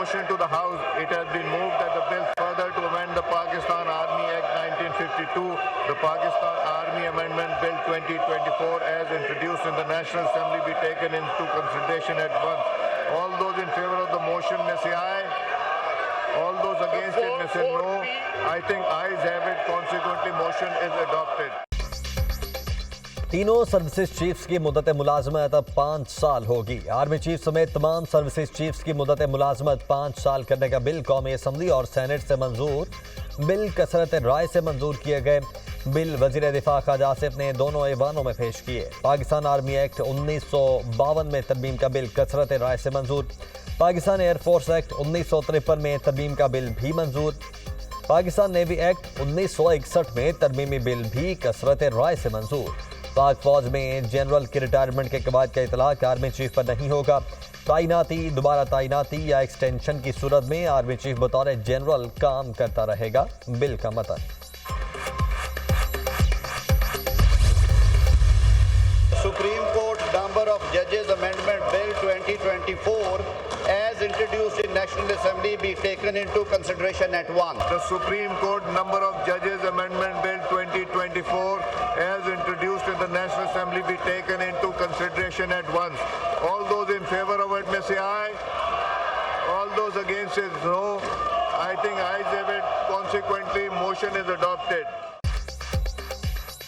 motion to the House, it has been moved that the bill further to amend the Pakistan Army Act 1952, the Pakistan Army Amendment Bill 2024 as introduced in the National Assembly be taken into consideration at once. All those in favor of the motion may say aye. All those against it may say no. I think ayes have it. Consequently, motion is adopted. तीनों services chiefs की मुद्दत मुलाजमत अब 5 साल होगी। Army chief समेत तमाम services chiefs की मुद्दत मुलाजमत 5 साल करने का बिल कौमी असम्बली और सेनेट से मंजूर। बिल कसरत राय से मंजूर किए गए बिल वजीर दिफा ख्वाजा आसिफ ने दोनों ऐवानों में पेश किए। पाकिस्तान आर्मी एक्ट 1952 में तरमीम का बिल कसरत राय से मंजूर। पाकिस्तान एयरफोर्स एक्ट 1953 में तरमीम का बिल भी मंजूर। पाकिस्तान नेवी एक्ट 1961 में तरमीमी बिल भी कसरत राय से मंजूर। पाक फौज में जनरल की रिटायरमेंट के कवायद का इतलाक आर्मी चीफ पर नहीं होगा। तैनाती, दोबारा तैनाती या एक्सटेंशन की सूरत में आर्मी चीफ बतौर जनरल काम करता रहेगा। बिल का मतन Supreme Court number of judges amendment bill 2024 as introduced in National Assembly be taken into consideration at once. The Supreme Court number of judges amendment bill 2024 as introduced in the National Assembly be taken into consideration at once. All those in favor of it may say aye. All those against it no. I think ayes have it. Consequently, motion is adopted.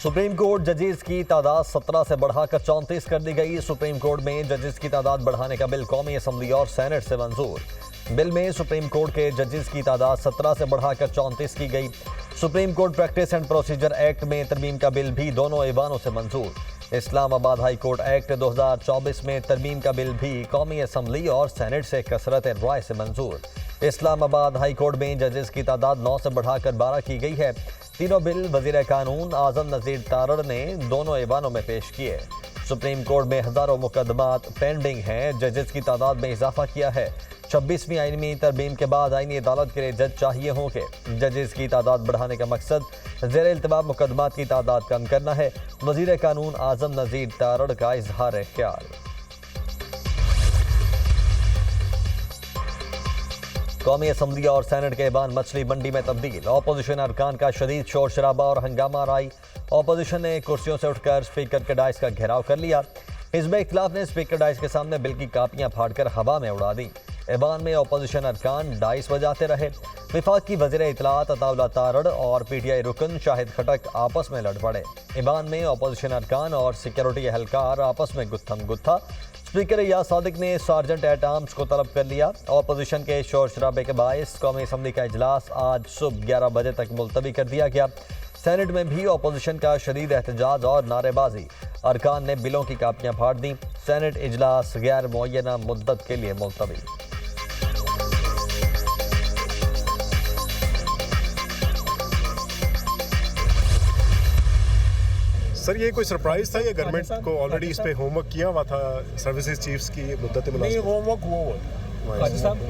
Supreme court जजेस की तादाद 17 से बढ़ाकर 34 कर दी गई। Supreme court में जजेस की तादाद बढ़ाने का बिल कौमी असम्बली और सेनेट से मंजूर। बिल में सुप्रीम कोर्ट के जजेस की तादाद 17 से बढ़ाकर 34 की गई। Supreme court practice and procedure act में तरमीम का बिल भी दोनों ऐवानों से मंजूर। इस्लामाबाद हाई कोर्ट एक्ट 2024 में तरमीम का बिल भी कौमी असम्बली और सेनेट से कसरत राय से मंजूर। इस्लामाबाद हाई कोर्ट में जजेस की तादाद 9 से बढ़ाकर 12 की गई है। तीनों बिल वजीर कानून आजम नज़ीर तारड़ ने दोनों ऐवानों में पेश किए। सुप्रीम कोर्ट में हज़ारों मुकदमात पेंडिंग हैं। जजेस की तादाद में इजाफा किया है। 26वीं आईनी तरमीम के बाद आईनी अदालत के लिए जज चाहिए होंगे। जजेस की तादाद बढ़ाने का मकसद ज़ेर इल्तमाम मुकदमात की तादाद कम करना है। वजीर कानून आजम नज़ीर तारड़ का इजहार ख्याल। कौमी असम्बली और सेनेट के ऐवान मछली मंडी में तब्दील। अपोजिशन अरकान का शदीद शोर शराबा और हंगामा राई। अपोजिशन ने कुर्सियों से उठकर स्पीकर के डाइस का घेराव कर लिया। हिज़्ब इख्तिलाफ ने स्पीकर डाइस के सामने बिल की कापियां फाड़कर हवा में उड़ा दी। ऐवान में अपोजिशन अरकान डाइस बजाते रहे। विफाक की वज़ीर इत्तलात अताउल्लाह तारड़ और PTI रुकन शाहिद खटक आपस में लड़ पड़े। ऐवान में अपोजिशन अरकान और सिक्योरिटी एहलकार आपस में गुत्थम गुत्था। स्पीकर या सादिक ने सार्जेंट एट आर्म्स को तलब कर लिया। अपोजिशन के शोर शराबे के बायस कौमी असम्बली का इजलास आज सुबह 11 बजे तक मुलतवी कर दिया गया। सेनेट में भी अपोजिशन का शदीद एहतजाज और नारेबाजी। अरकान ने बिलों की कापियां फाड़ दी। सेनेट इजलास गैर मुअय्यना मुद्दत के लिए मुलतवी। सर ये कोई सरप्राइज था या गवर्नमेंट को ऑलरेडी इस पे होमवर्क किया हुआ था सर्विसेज चीफ्स की मुद्दत नहीं, होमवर्क हुआ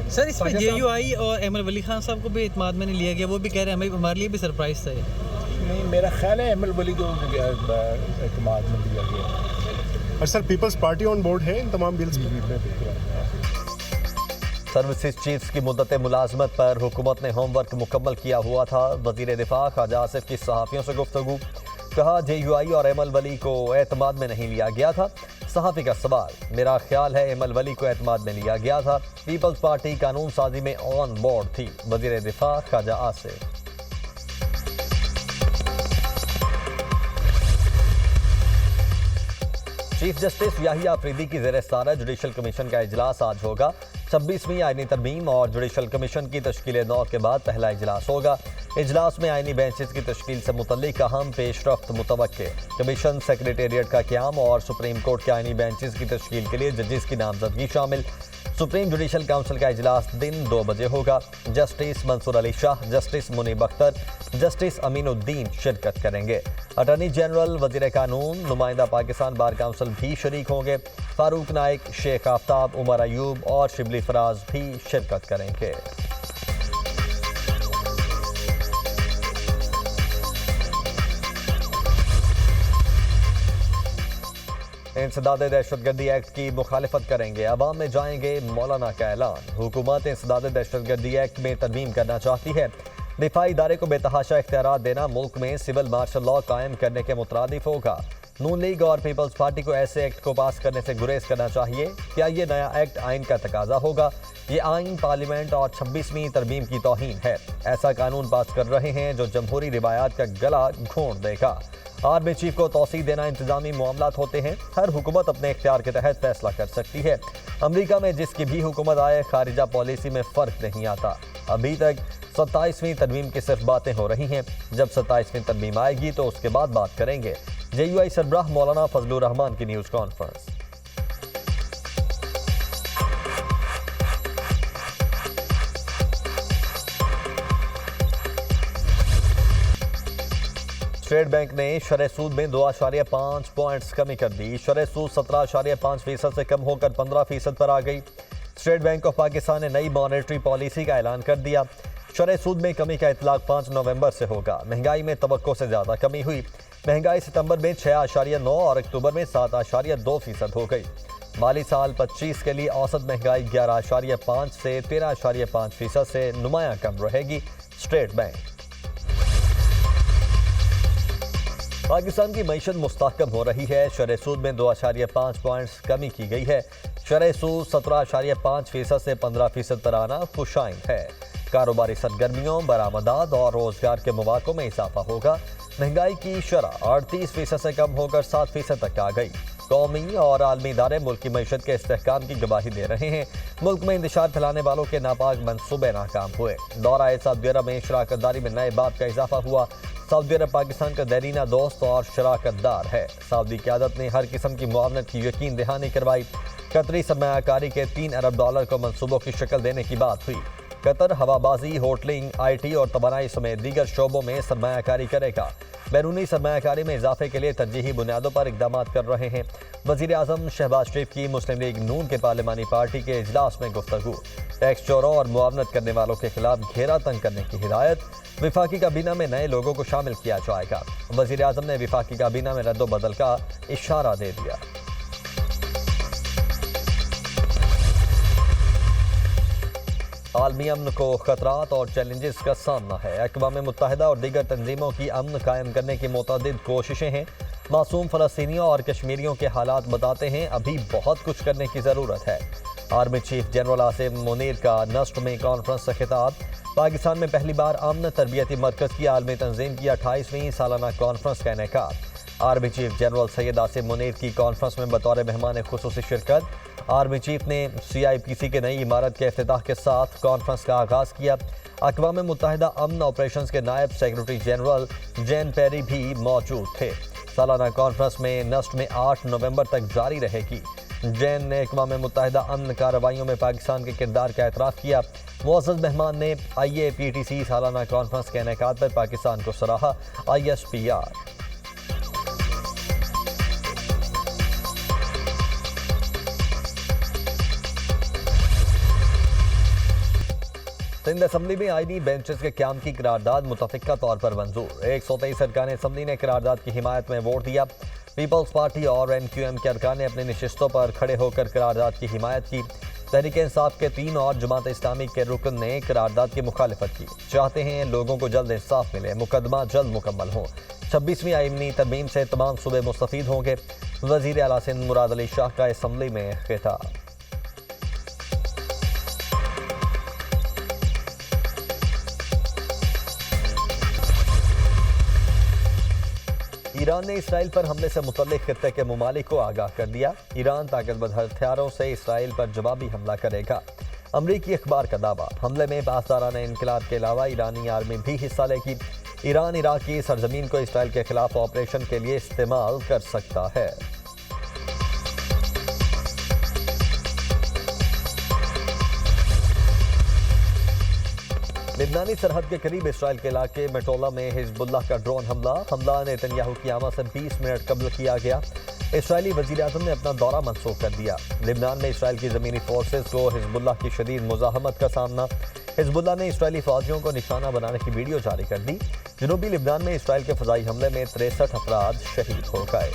सर इस पर JUI और एमएल वली खान साहब को भी इत्माद में नहीं लिया गया। वो भी कह रहे हैं हमारे लिए भी सरप्राइज था ये। नहीं, मेरा ख्याल है एमएल वली को इत्माद में लिया गया। और sir peoples party on board है इन तमाम बिल्स पे? सर्विसेज चीफ्स की मुद्दत मुलाजमत पर हुकूमत ने होमवर्क मुकम्मल किया हुआ था। वजीर दिफा ख्वाजा आसिफ की सहाफ़ियों से गुफ्तगू। कहा JUI और एमएल वली को एतमाद में नहीं लिया गया था। सहाफ़ी का सवाल, मेरा ख्याल है एमएल वली को एतमाद में लिया गया था। पीपल्स पार्टी कानून साजी में ऑन बोर्ड थी। वजीर दिफा ख्वाजा आसिफ। चीफ जस्टिस याहिया अफरीदी की ज़ेर सदारत जुडिशल कमीशन का इजलास आज होगा। 26वीं आईनी तरमीम और जुडिशल कमीशन की तश्कील नौ के बाद पहला इजलास होगा। इजलास में आईनी बेंचेस की तश्कील से मुतल्लिक अहम पेशरफ्त मुतवक्के। कमीशन सेक्रेटेरिएट का क़याम और सुप्रीम कोर्ट के आईनी बेंचेस की तश्कील के लिए जजेस की नामजदगी शामिल। सुप्रीम जुडिशल काउंसिल का इजलास दिन 2 बजे होगा। Justice Mansoor Ali Shah, justice Munib Akhtar, justice Aminuddin शिरकत करेंगे। अटॉर्नी जनरल, वजीर कानून, नुमाइंदा पाकिस्तान बार काउंसिल भी शरीक होंगे। फारूक नाइक, शेख आफ्ताब, उमर अयूब और शिबली फराज भी शिरकत करेंगे। इंसदाद दहशतगर्दी एक्ट की मुखालिफत करेंगे, अवाम में जाएंगे मौलाना का ऐलान। हुकूमत इंसदाद दहशतगर्दी एक्ट में तरमीम करना चाहती है। दिफाई इदारे को बेतहाशा इख्तियारात देना मुल्क में सिविल मार्शल लॉ कायम करने के मुतरादिफ होगा। नून लीग और पीपल्स पार्टी को ऐसे एक्ट को पास करने से गुरेज करना चाहिए। क्या ये नया एक्ट आइन का तकाजा होगा? ये आइन पार्लियामेंट और 26वीं तरमीम की तौहीन है। ऐसा कानून पास कर रहे हैं जो जमहूरी रिवायात का गला घोंट देगा। आर्मी चीफ को तौसीह देना इंतजामी मामलात होते हैं। हर हुकूमत अपने इख्तियार के तहत फैसला कर सकती है। अमरीका में जिसकी भी हुकूमत आए, खारिजा पॉलिसी में फ़र्क नहीं आता। अभी तक 27वीं तरमीम की सिर्फ बातें हो रही हैं। जब 27वीं तरमीम आएगी तो उसके बाद बात करेंगे। JUI सरबराह मौलाना फजलुर रहमान की न्यूज़ कॉन्फ्रेंस। स्टेट बैंक ने शरह सूद में 2.5 पॉइंट्स कमी कर दी। शरह सूद 17.5% से कम होकर 15% पर आ गई। स्टेट बैंक ऑफ पाकिस्तान ने नई मॉनेटरी पॉलिसी का ऐलान कर दिया। शरह सूद में कमी का इतलाक 5 नवंबर से होगा। महंगाई में तवक्को से ज़्यादा कमी हुई। महंगाई सितंबर में 6.9 और अक्टूबर में 7.2% हो गई। माली साल 25 के लिए औसत महंगाई 11.5 से 13.5% से नुमायां कम रहेगी। State bank. पाकिस्तान की मईशत मुस्तहकम हो रही है। शरह सूद में 2.5 पॉइंट्स कमी की गई है। शरह सूद 17.5% से 15% पर आना खुशाइन है। कारोबारी सरगर्मियों, बरामदात और रोजगार के मौक़ों में इजाफा होगा। महंगाई की शरह 38% से कम होकर 7% तक आ गई। कौमी और आलमी इदारे मुल्क की मईशत के इस्तेहकाम की गवाही दे रहे हैं। मुल्क में इंतशार फैलाने वालों के नापाक मनसूबे नाकाम हुए। दौरा सऊदी अरब में शराकतदारी में नए बाब का इजाफा हुआ। सऊदी अरब पाकिस्तान का देरीना दोस्त और शराकतदार है। सऊदी क़यादत ने हर किस्म की मुआवनत की यकीन दहानी करवाई। कतरी सरमायाकारी के $3 अरब को मनसूबों की शक्ल देने की बात हुई। कतर हवाबाजी, होटलिंग, IT और तवानाई समेत दीगर शोबों में सरमायाकारी करेगा। बैरूनी सरमायाकारी में इजाफे के लिए तरजीही बुनियादों पर इकदाम कर रहे हैं। वज़ीर आज़म शहबाज शरीफ की मुस्लिम लीग नून के पार्लिमानी पार्टी के इजलास में गुफ्तगू। टैक्स चोरों और मुआवनत करने वालों के खिलाफ घेरा तंग करने की हिदायत। विफाकी काबीना में नए लोगों को शामिल किया जाएगा। वज़ीर आज़म ने विफाकी काबीना में रद्दोबदल का इशारा दे दिया। आलमी अमन को खतरात और चैलेंजेस का सामना है। अक़वाम मुत्तहिदा और दीगर तंजीमों की अमन कायम करने की मुतअद्दिद कोशिशें हैं। मासूम फ़लस्तीनियों और कश्मीरियों के हालात बताते हैं अभी बहुत कुछ करने की ज़रूरत है। Army chief general Asim Munir का नस्र में कॉन्फ्रेंस से खिताब। पाकिस्तान में पहली बार अमन तरबियती मरकज़ की आलमी तंजीम की 28वीं सालाना कॉन्फ्रेंस का इनेकाद। Army chief general Syed Asim Munir की कॉन्फ्रेंस में बतौर मेहमान खुसूसी शिरकत। आर्मी चीफ ने CIPC के नई इमारत के इफ्तिताह के साथ कॉन्फ्रेंस का आगाज़ किया। अक़वाम मुत्तहिदा अमन ऑपरेशंस के नायब सेक्रेटरी जनरल जैन पेरी भी मौजूद थे। सालाना कॉन्फ्रेंस में नस्र में 8 नवंबर तक जारी रहेगी। जैन ने अक़वाम मुत्तहिदा अमन कार्रवाइयों में पाकिस्तान के किरदार का एतराफ़ किया। मुअज़्ज़ज़ मेहमान ने IAPTC सालाना कॉन्फ्रेंस के इनेकाद पर पाकिस्तान को सराहा। ISPR सिंध असम्बली में आईनी बेंचेस के क़याम की करारदाद मुतफ़िक़ा तौर पर मंजूर। 123 अरकान असम्बली ने करारदाद की हिमायत में वोट दिया। पीपल्स पार्टी और NQM के अरकान ने अपनी नशिस्तों पर खड़े होकर करारदाद की हिमायत की। तहरीक इंसाफ के 3 और जमात इस्लामी के रुकन ने करारदाद की मुखालिफत की। चाहते हैं लोगों को जल्द इंसाफ मिले, मुकदमा जल्द मुकम्मल हो। 26वीं आईनी तरमीम से तमाम सूबे मुस्तफ़ीद होंगे। वज़ीर आला सिंध मुराद अली शाह का असम्बली में खिताब। ईरान ने इसराइल पर हमले से मुतल्लिक़ खित्ते के ममालिक को आगाह कर दिया। ईरान ताकतवर हथियारों से इसराइल पर जवाबी हमला करेगा। अमरीकी अखबार का दावा। हमले में पासदाराना इनकलाब के अलावा ईरानी आर्मी भी हिस्सा लेगी। ईरान इराक की सरजमीन को इसराइल के खिलाफ ऑपरेशन के लिए इस्तेमाल कर सकता है। लिबनानी सरहद के करीब इसराइल के इलाके मेटोला में हिजबुल्लाह का ड्रोन हमला नेतन्याहू की आमद से 20 मिनट कबल किया गया। इसराइली वज़ीर आज़म ने अपना दौरा मनसूख कर दिया। लिबनान में इसराइल की ज़मीनी फोर्सेस को हिजबुल्लाह की शदीद मुज़ाहमत का सामना। हिजबुल्लाह ने इसराइली फ़ौजियों को निशाना बनाने की वीडियो जारी कर दी। जनूबी लिबनान में इसराइल के फ़ज़ाई हमले में 63 अफराद शहीद हो गए।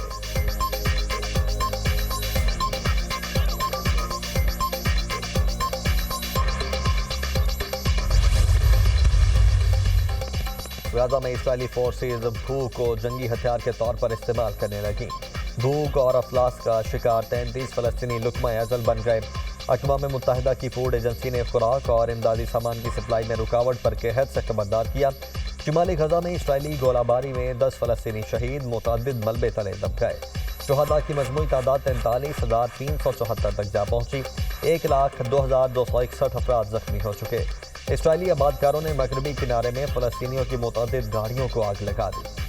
गाजा में इसराइली फोर्सेज भूख को जंगी हथियार के तौर पर इस्तेमाल करने लगी। भूख और अफलास का शिकार 33 फलस्तीनी लुकमा अजल बन गए। अक़वाम मुत्तहिदा की फूड एजेंसी ने खुराक और इमदादी सामान की सप्लाई में रुकावट पर कहत से खबरदार किया। शुमाली गजा में इसराइली गोलाबारी में 10 फलस्तीनी शहीद, मुतअद्दिद मलबे तले दब गए। शुहदा की मजमूई तादाद 43,374 तक जा पहुंची। 1,02,261 अफराद जख्मी हो चुके। इसराइली आबादकारों ने मगरबी किनारे में फलस्तीनियों की मुतअद्दिद गाड़ियों को आग लगा दी।